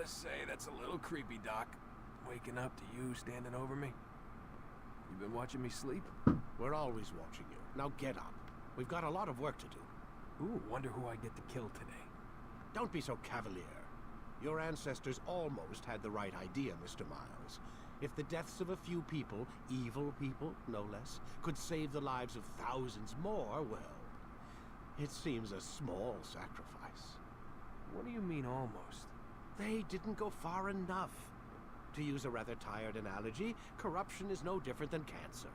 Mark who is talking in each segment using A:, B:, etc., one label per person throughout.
A: Gotta say, that's a little creepy, Doc. Waking up to you standing over me. You been watching me sleep?
B: We're always watching you. Now get up. We've got a lot of work to do.
A: Ooh, wonder who I get to kill today.
B: Don't be so cavalier. Your ancestors almost had the right idea, Mr. Miles. If the deaths of a few people, evil people, no less, could save the lives of thousands more, well, it seems a small sacrifice.
A: What do you mean, almost?
B: They didn't go far enough. To use a rather tired analogy, corruption is no different than cancer.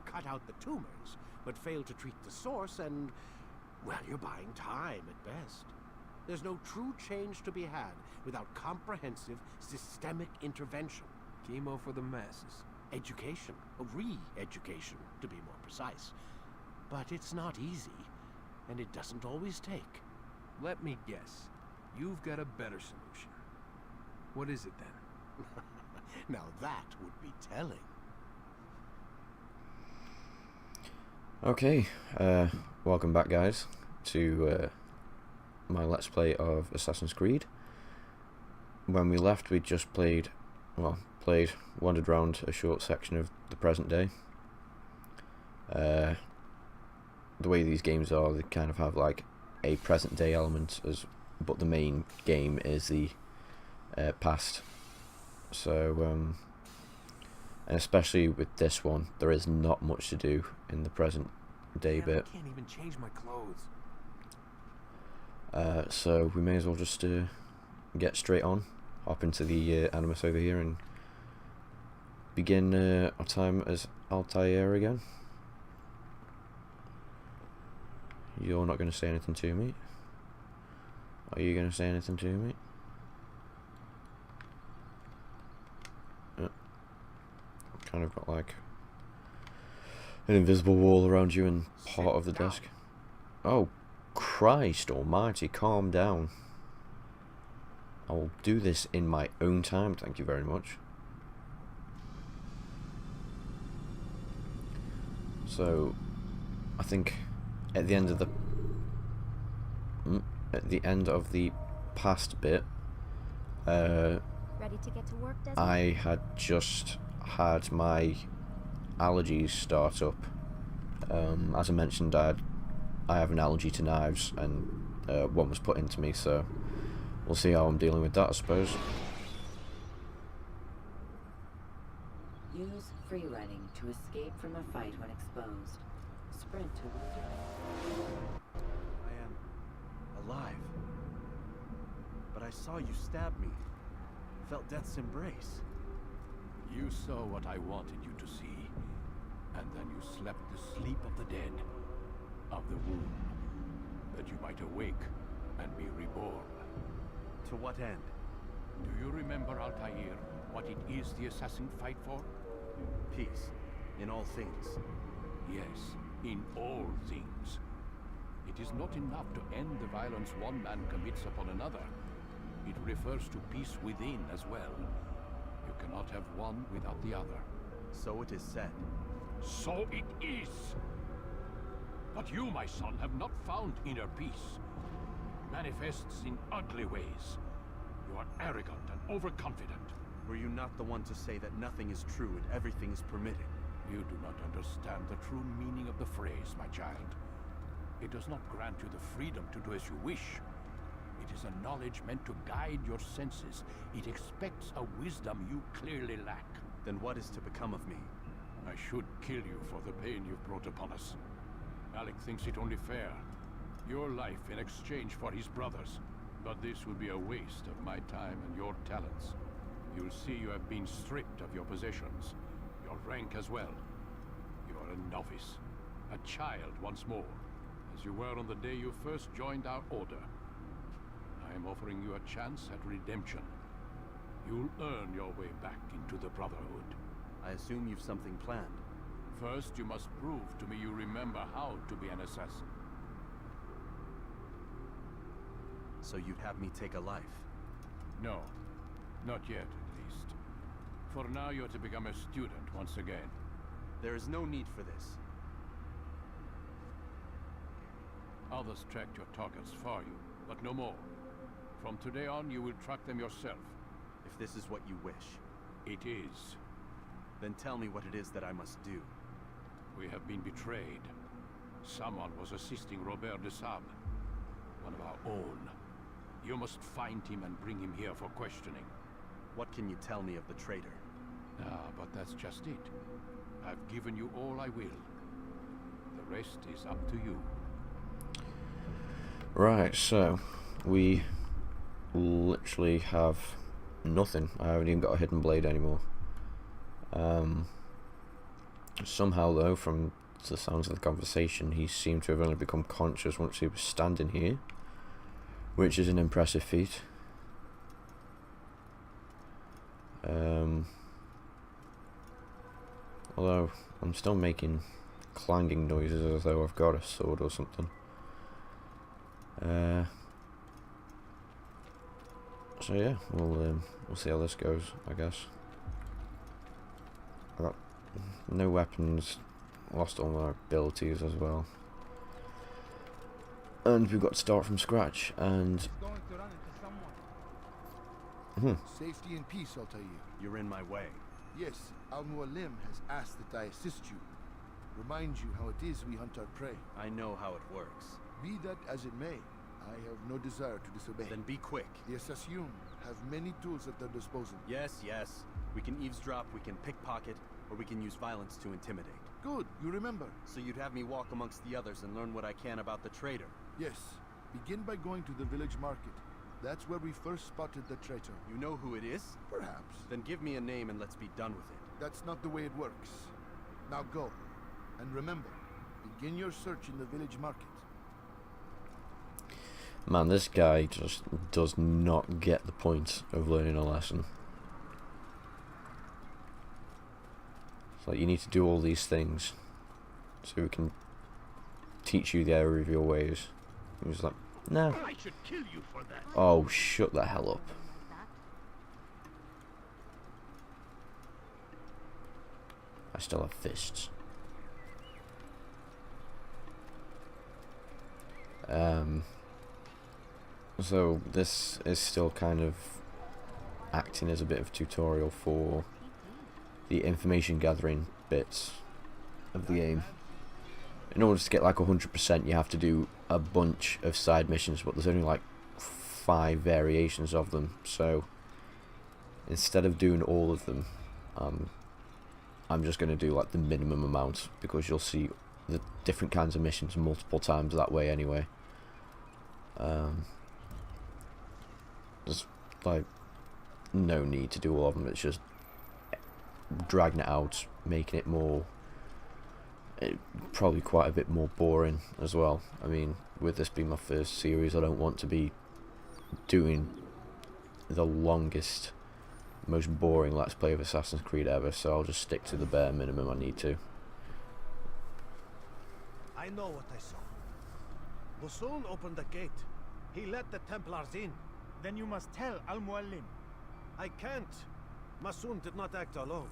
B: Cut out the tumors, but fail to treat the source and, well, you're buying time at best. There's no true change to be had without comprehensive, systemic intervention.
A: Chemo for the masses.
B: Education, re-education, to be more precise. But it's not easy, and it doesn't always take.
A: Let me guess. You've got a better solution. What is it then?
B: Now that would be telling.
C: Okay, welcome back, guys, to my Let's Play of Assassin's Creed. When we left, we just wandered around a short section of the present day. The way these games are, they kind of have like a present day element, but the main game is the past. So, and especially with this one, there is not much to do in the present day bit.
A: I can't even change my clothes.
C: So we may as well just get straight on, hop into the Animus over here and begin our time as Altair again. You're not going to say anything to me? Are you going to say anything to me? Kind of got like an invisible wall around you and part of the desk. Oh, Christ almighty, calm down. I will do this in my own time, thank you very much. So, I think at the end of the past bit,
D: Ready to get to work, Desmond?
C: I had just had my allergies start up. As I mentioned, I have an allergy to knives, and one was put into me, so we'll see how I'm dealing with that, I suppose.
E: Use free running to escape from a fight when exposed. Sprint to
F: I am alive. But I saw you stab me. Felt death's embrace.
G: You saw what I wanted you to see, and then you slept the sleep of the dead, of the womb, that you might awake and be reborn.
F: To what end?
G: Do you remember, Altair, what it is the assassins fight for?
F: Peace. In all things.
G: Yes, in all things. It is not enough to end the violence one man commits upon another. It refers to peace within as well. You cannot have one without the other.
F: So it is said.
G: So it is! But you, my son, have not found inner peace. It manifests in ugly ways. You are arrogant and overconfident.
F: Were you not the one to say that nothing is true and everything is permitted?
G: You do not understand the true meaning of the phrase, my child. It does not grant you the freedom to do as you wish. It is a knowledge meant to guide your senses. It expects a wisdom you clearly lack.
F: Then what is to become of me?
G: I should kill you for the pain you've brought upon us. Alec thinks it only fair. Your life in exchange for his brother's. But this would be a waste of my time and your talents. You'll see you have been stripped of your possessions. Your rank as well. You are a novice. A child once more. As you were on the day you first joined our order. I am offering you a chance at redemption. You'll earn your way back into the Brotherhood.
F: I assume you've something planned.
G: First, you must prove to me you remember how to be an assassin.
F: So you'd have me take a life?
G: No. Not yet, at least. For now, you're to become a student once again.
F: There is no need for this.
G: Others tracked your targets for you, but no more. From today on, you will track them yourself.
F: if this is what you wish.
G: It is.
F: Then tell me what it is that I must do.
G: We have been betrayed. Someone was assisting Robert de Sable, one of our own. You must find him and bring him here for questioning.
F: What can you tell me of the traitor?
G: Ah, but that's just it. I've given you all I will. The rest is up to you.
C: Right, so we literally have nothing. I haven't even got a hidden blade anymore. Somehow though, from the sounds of the conversation, he seemed to have only become conscious once he was standing here, which is an impressive feat. Although I'm still making clanging noises as though I've got a sword or something. So yeah, we'll see how this goes, I guess. I got no weapons, lost all my abilities as well, and we've got to start from scratch. And
H: Safety and peace, I'll tell you.
F: You're in my way.
H: Yes, Al-Mualim has asked that I assist you. Remind you how it is we hunt our prey.
F: I know how it works.
H: Be that as it may, I have no desire to disobey.
F: Then be quick.
H: The Assassin have many tools at their disposal.
F: Yes, yes. We can eavesdrop, we can pickpocket, or we can use violence to intimidate.
H: Good, you remember.
F: So you'd have me walk amongst the others and learn what I can about the traitor.
H: Yes, begin by going to the village market. That's where we first spotted the traitor.
F: You know who it is?
H: Perhaps.
F: Then give me a name and let's be done with it.
H: That's not the way it works. Now go. And remember, begin your search in the village market.
C: man, this guy just does not get the point of learning a lesson. It's like, you need to do all these things so we can teach you the error of your ways. He was like, no.
G: I should kill you for that.
C: Oh, shut the hell up. I still have fists. So this is still kind of acting as a bit of a tutorial for the information gathering bits of the game. In order to get like 100%, you have to do a bunch of side missions, but there's only like 5 variations of them. So instead of doing all of them, I'm just going to do like the minimum amount, because you'll see the different kinds of missions multiple times that way anyway. There's like no need to do all of them. It's just dragging it out, making it more, probably quite a bit more boring as well. I mean, with this being my first series, I don't want to be doing the longest, most boring Let's Play of Assassin's Creed ever, so I'll just stick to the bare minimum I need to.
B: I know what I saw. Musul opened the gate. He let the Templars in.
I: Then you must tell Al-Mualim.
B: I can't. Masoon did not act alone.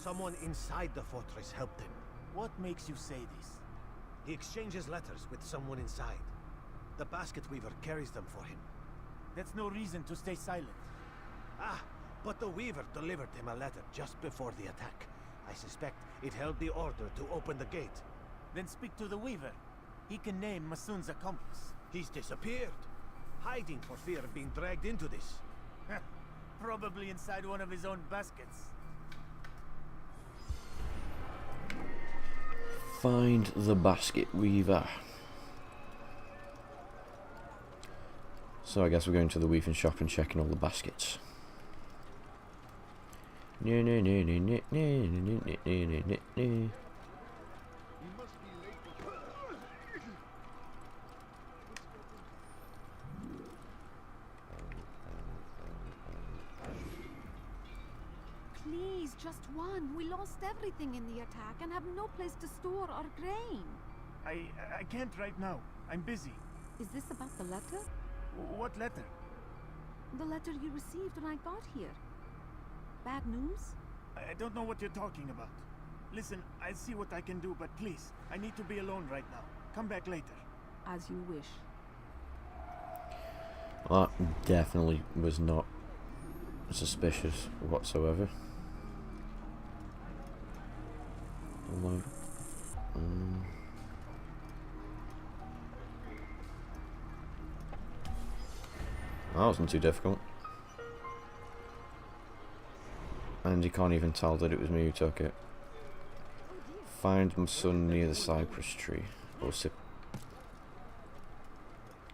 B: Someone inside the fortress helped him.
I: What makes you say this?
B: He exchanges letters with someone inside. The basket weaver carries them for him.
I: That's no reason to stay silent.
B: Ah, but the weaver delivered him a letter just before the attack. I suspect it held the order to open the gate.
I: Then speak to the weaver. He can name Masoon's accomplice.
B: He's disappeared, hiding for fear of being dragged into this.
I: Probably inside one of his own baskets.
C: Find the basket weaver. So I guess we're going to the weaving shop and checking all the baskets.
D: Please, just one. We lost everything in the attack and have no place to store our grain.
I: I can't right now. I'm busy.
D: Is this about the letter?
I: What letter?
D: The letter you received when I got here. Bad news?
I: I don't know what you're talking about. Listen, I'll see what I can do, but please, I need to be alone right now. Come back later.
D: As you wish.
C: Well, that definitely was not suspicious whatsoever. Although, that wasn't too difficult. And you can't even tell that it was me who took it. Find my son near the cypress tree. Or do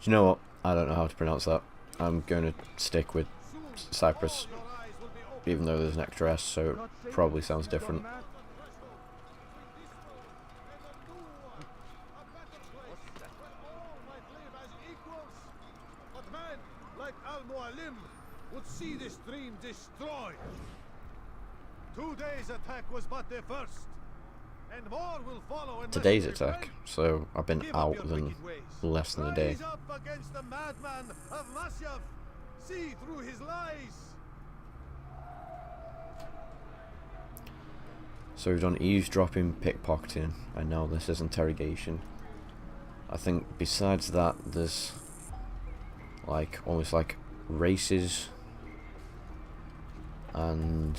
C: you know what? I don't know how to pronounce that. I'm going to stick with cypress, even though there's an extra S, so it probably sounds different.
J: Would see this dream destroyed. 2 days' attack was but the first, and more will follow.
C: Today's attack, so I've been out than less than a day.
J: Rise up against the madman of Masyav. See through his lies.
C: So we've done eavesdropping, pickpocketing, and now this is interrogation. I think besides that, there's like almost like races and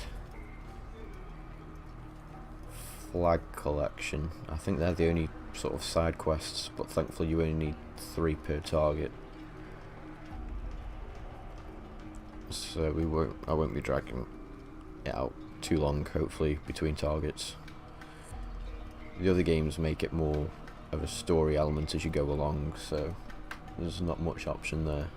C: flag collection. I think they're the only sort of side quests, but thankfully you only need 3 per target. So I won't be dragging it out too long, hopefully, between targets. The other games make it more of a story element as you go along, so there's not much option there.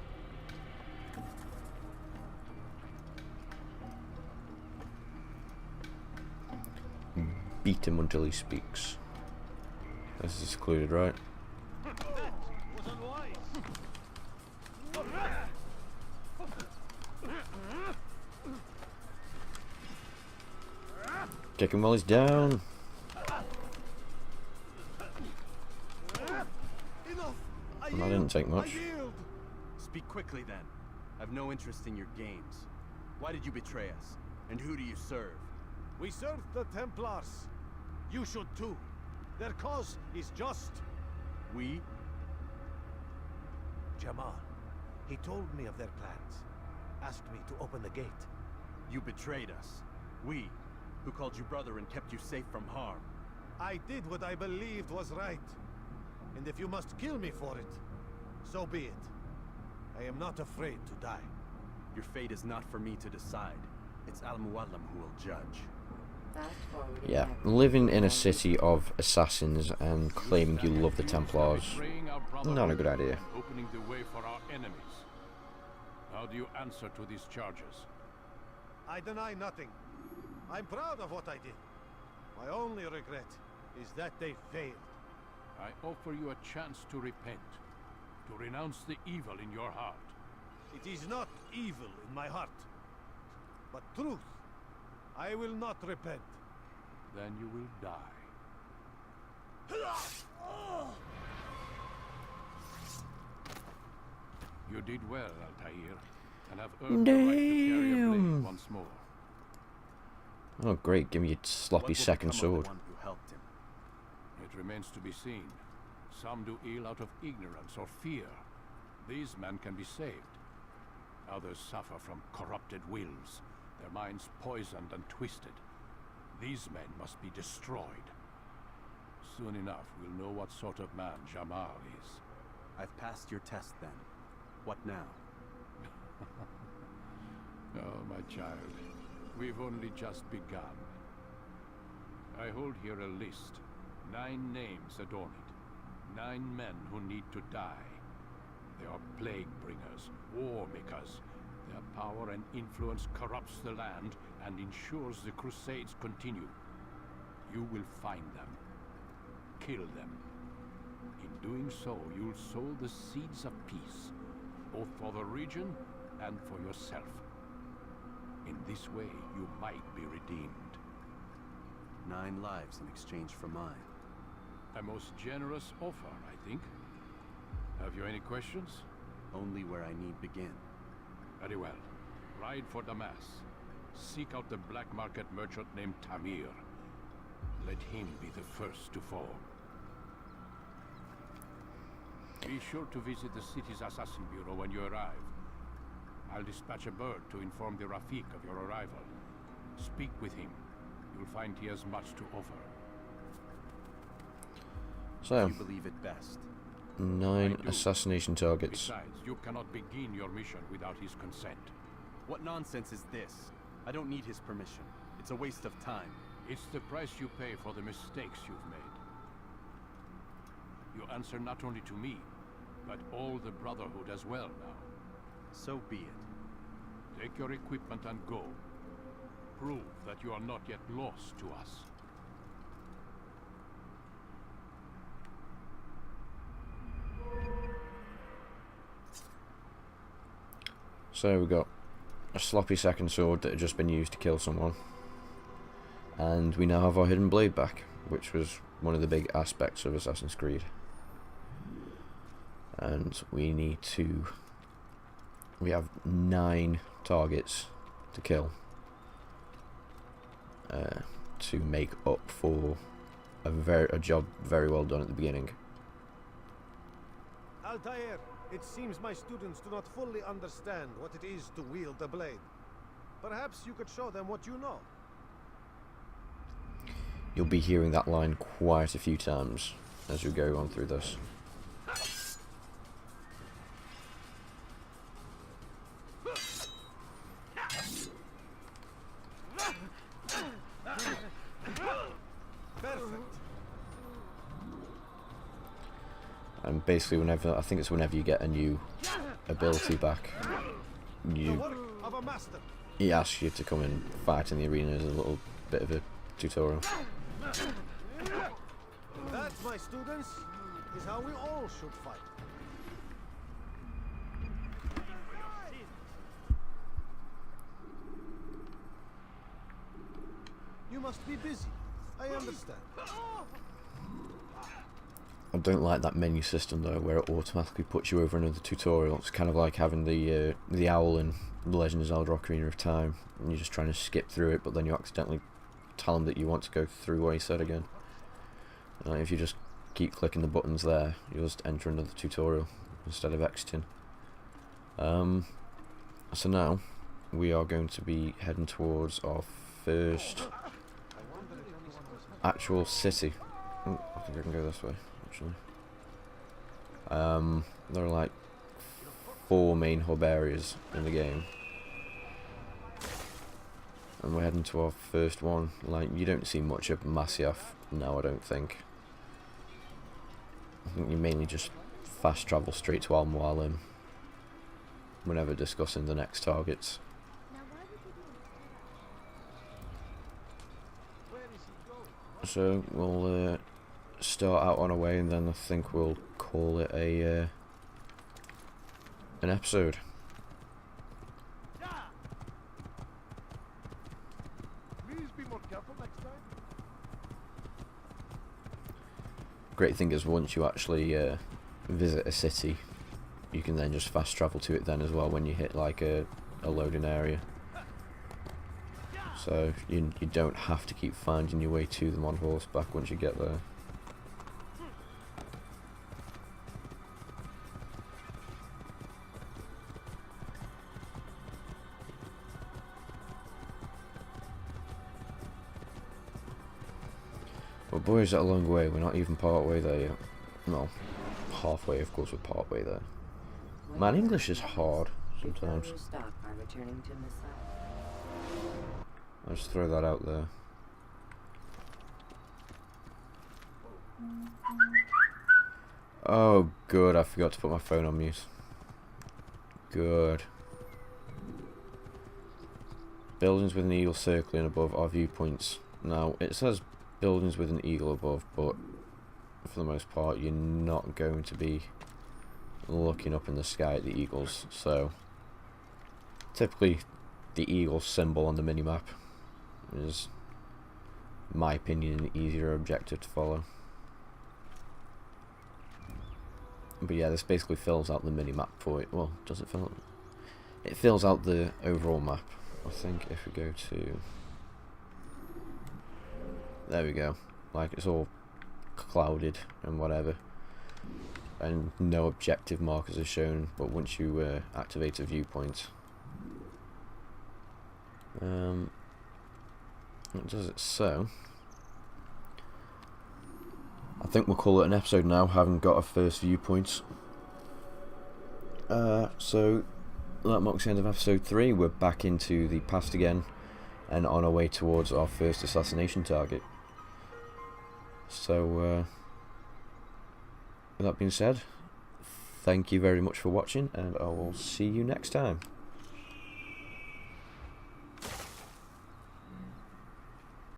C: Beat him until he speaks. This is secluded, right? Kick him while he's down. And that didn't take much.
F: Speak quickly then. I've no interest in your games. Why did you betray us? And who do you serve?
J: We serve the Templars. You should too. Their cause is just.
F: We?
B: Jamal. He told me of their plans. Asked me to open the gate.
F: You betrayed us. We, who called you brother and kept you safe from harm.
J: I did what I believed was right. And if you must kill me for it, so be it. I am not afraid to die.
F: Your fate is not for me to decide. It's Al-Muallim who will judge.
C: Yeah, living in a city of assassins and claiming you love the Templars, not a good idea.
G: Opening the way for our enemies. How do you answer to these charges?
J: I deny nothing. I'm proud of what I did. My only regret is that they failed.
G: I offer you a chance to repent, to renounce the evil in your heart.
J: It is not evil in my heart, but truth. I will not repent.
G: Then you will die. You did well, Altair, and have earned the right to carry a blade once more.
C: Oh great, give me your sloppy second sword.
G: It remains to be seen. Some do ill out of ignorance or fear. These men can be saved. Others suffer from corrupted wills, their minds poisoned and twisted. These men must be destroyed. Soon enough, we'll know what sort of man Jamal is.
F: I've passed your test then. What now?
G: Oh, my child. We've only just begun. I hold here a list. 9 names adorn it. 9 men who need to die. They are plague bringers, war makers. Their power and influence corrupts the land and ensures the crusades continue. You will find them. Kill them. In doing so, you'll sow the seeds of peace, both for the region and for yourself. In this way, you might be redeemed.
F: 9 lives in exchange for mine.
G: A most generous offer, I think. Have you any questions?
F: Only where I need begin.
G: Very well. Ride for Damas. Seek out the black market merchant named Tamir. Let him be the first to fall. Be sure to visit the city's assassin bureau when you arrive. I'll dispatch a bird to inform the Rafik of your arrival. Speak with him. You'll find he has much to offer.
C: So,
F: You believe it best.
C: 9
G: I do.
C: assassination targets.
G: Besides, you cannot begin your mission without his consent.
F: What nonsense is this? I don't need his permission. It's a waste of time.
G: It's the price you pay for the mistakes you've made. You answer not only to me, but all the Brotherhood as well now.
F: So be it.
G: Take your equipment and go. Prove that you are not yet lost to us.
C: So we got a sloppy second sword that had just been used to kill someone. And we now have our hidden blade back, which was one of the big aspects of Assassin's Creed. And we have 9 targets to kill to make up for a job very well done at the beginning.
J: Altair, it seems my students do not fully understand what it is to wield the blade. Perhaps you could show them what you know.
C: You'll be hearing that line quite a few times as we go on through this.
J: Perfect.
C: And basically whenever you get a new ability back,
J: The work of a master.
C: he asks you to come and fight in the arena as a little bit of a tutorial.
J: That, my students, is how we all should fight. You must be busy. I understand.
C: I don't like that menu system though, where it automatically puts you over another tutorial. It's kind of like having the owl in The Legend of Zelda: Ocarina of Time, and you're just trying to skip through it, but then you accidentally tell them that you want to go through what he said again. If you just keep clicking the buttons there, you'll just enter another tutorial instead of exiting. So now we are going to be heading towards our first actual city. Oh, I think I can go this way, actually. There are like 4 main hub areas in the game, and we're heading to our first one. Like, you don't see much of Masyaf now, I don't think. I think you mainly just fast travel straight to Al Mualim whenever discussing the next targets. So we'll start out on our way, and then I think we'll call it an episode.
H: Please be more careful next time.
C: Great thing is, once you actually visit a city, you can then just fast travel to it then as well when you hit like a loading area. So you don't have to keep finding your way to them on horseback once you get there. But boy, is that a long way. We're not even part way there yet. No, halfway, of course we're part way there. Man, English is hard sometimes.
E: Stop by returning to Messiah.
C: I'll just throw that out there. Oh, good. I forgot to put my phone on mute. Good. Buildings with an eagle circling above are viewpoints. Now, it says buildings with an eagle above, but for the most part, you're not going to be looking up in the sky at the eagles. So, typically, the eagle symbol on the minimap is, in my opinion, an easier objective to follow. But yeah, this basically fills out the minimap for it. Well, does it fill out? It fills out the overall map. I think if we go to... There we go. Like, it's all clouded and whatever. And no objective markers are shown, but once you activate a viewpoint, It does it so. I think we'll call it an episode now, having got our first viewpoints. So that marks the end of episode 3. We're back into the past again, and on our way towards our first assassination target. So, with that being said, thank you very much for watching, and I will see you next time.